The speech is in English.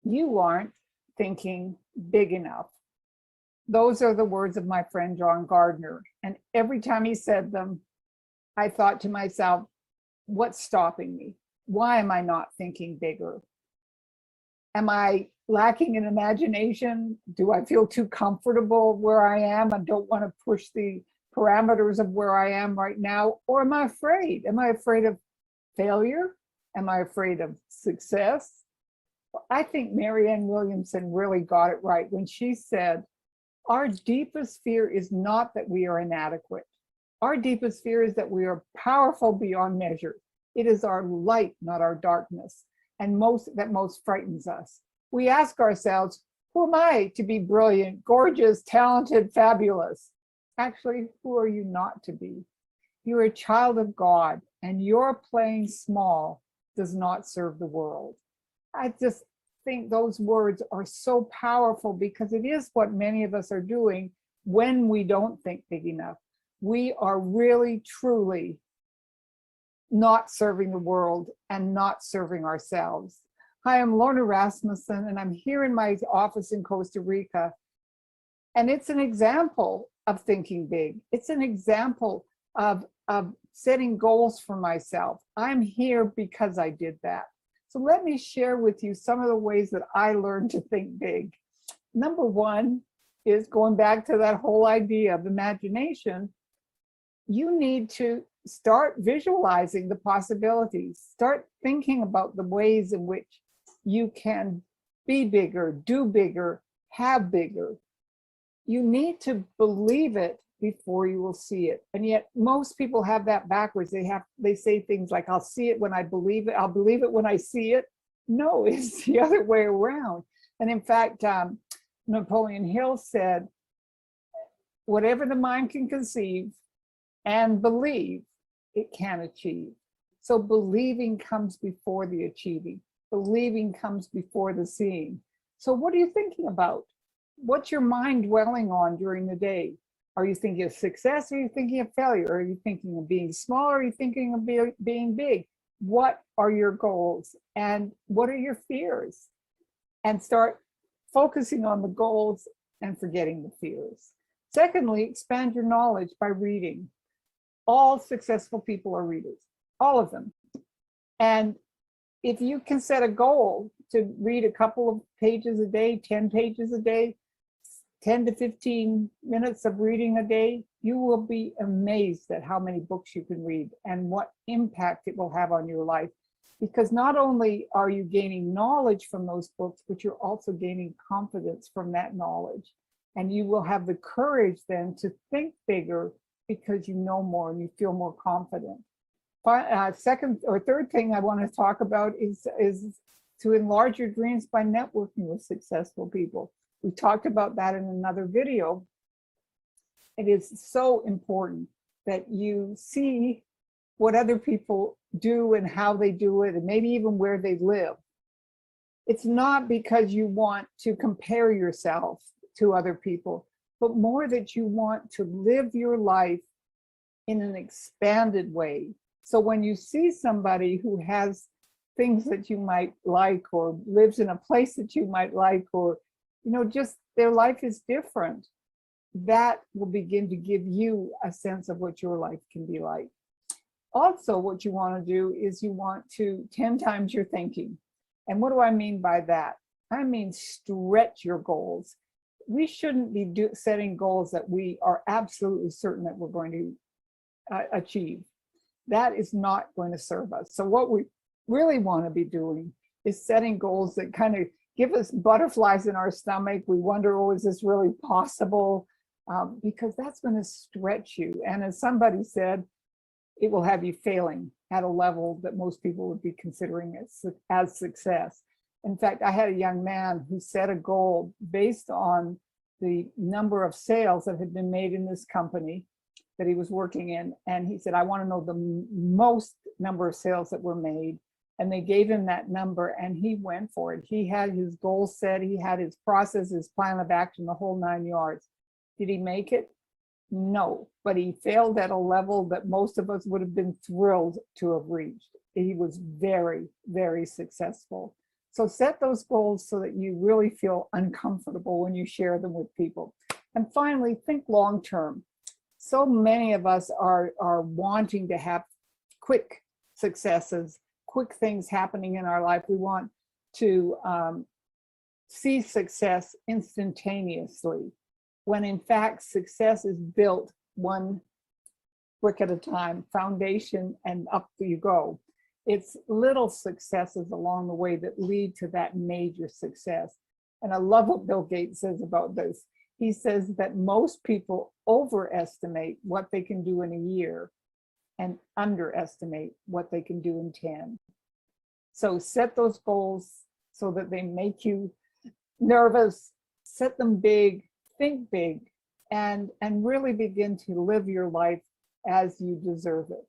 You aren't thinking big enough. Those are the words of my friend John Gardner. And every time he said them, I thought to myself, what's stopping me? Why am I not thinking bigger? Am I lacking in imagination? Do I feel too comfortable where I am and don't want to push the parameters of where I am right now? Or am I afraid? Am I afraid of failure? Am I afraid of success? I think Marianne Williamson really got it right when she said, our deepest fear is not that we are inadequate. Our deepest fear is that we are powerful beyond measure. It is our light, not our darkness, and that most frightens us. We ask ourselves, who am I to be brilliant, gorgeous, talented, fabulous? Actually, who are you not to be? You're a child of God, and your playing small does not serve the world. I just think those words are so powerful because it is what many of us are doing when we don't think big enough. We are really, truly not serving the world and not serving ourselves. Hi, I'm Lorna Rasmussen, and I'm here in my office in Costa Rica. And it's an example of thinking big. It's an example of setting goals for myself. I'm here because I did that. So let me share with you some of the ways that I learned to think big. Number one is going back to that whole idea of imagination. You need to start visualizing the possibilities. Start thinking about the ways in which you can be bigger, do bigger, have bigger. You need to believe it before you will see it. And yet most people have that backwards. They say things like, I'll see it when I believe it. I'll believe it when I see it. No, it's the other way around. And in fact, Napoleon Hill said, whatever the mind can conceive and believe, it can achieve. So believing comes before the achieving. Believing comes before the seeing. So what are you thinking about? What's your mind dwelling on during the day? Are you thinking of success? Or are you thinking of failure? Are you thinking of being small? Or are you thinking of being big? What are your goals? And what are your fears? And start focusing on the goals and forgetting the fears. Secondly, expand your knowledge by reading. All successful people are readers, all of them. And if you can set a goal to read a couple of pages a day, 10 pages a day, 10 to 15 minutes of reading a day, you will be amazed at how many books you can read and what impact it will have on your life. Because not only are you gaining knowledge from those books, but you're also gaining confidence from that knowledge. And you will have the courage then to think bigger because you know more and you feel more confident. Second or third thing I want to talk about is to enlarge your dreams by networking with successful people. We talked about that in another video. It is so important that you see what other people do and how they do it, and maybe even where they live. It's not because you want to compare yourself to other people, but more that you want to live your life in an expanded way. So when you see somebody who has things that you might like, or lives in a place that you might like, or just their life is different, that will begin to give you a sense of what your life can be like. Also, what you want to do is you want to 10 times your thinking. And what do I mean by that? I mean stretch your goals. We shouldn't be setting goals that we are absolutely certain that we're going to achieve. That is not going to serve us. So what we really want to be doing is setting goals that kind of give us butterflies in our stomach. We wonder, oh, is this really possible? Because that's going to stretch you. And as somebody said, it will have you failing at a level that most people would be considering as success. In fact, I had a young man who set a goal based on the number of sales that had been made in this company that he was working in. And he said, I want to know the most number of sales that were made. And they gave him that number and he went for it. He had his goal set, he had his process, his plan of action, the whole 9 yards. Did he make it? No, but he failed at a level that most of us would have been thrilled to have reached. He was very, very successful. So set those goals so that you really feel uncomfortable when you share them with people. And finally, think long term. So many of us are wanting to have quick successes, quick things happening in our life. We want to see success instantaneously, when in fact success is built one brick at a time, foundation, and up you go. It's little successes along the way that lead to that major success. And I love what Bill Gates says about this. He says that most people overestimate what they can do in a year and underestimate what they can do in 10. So set those goals so that they make you nervous, set them big, think big, and really begin to live your life as you deserve it.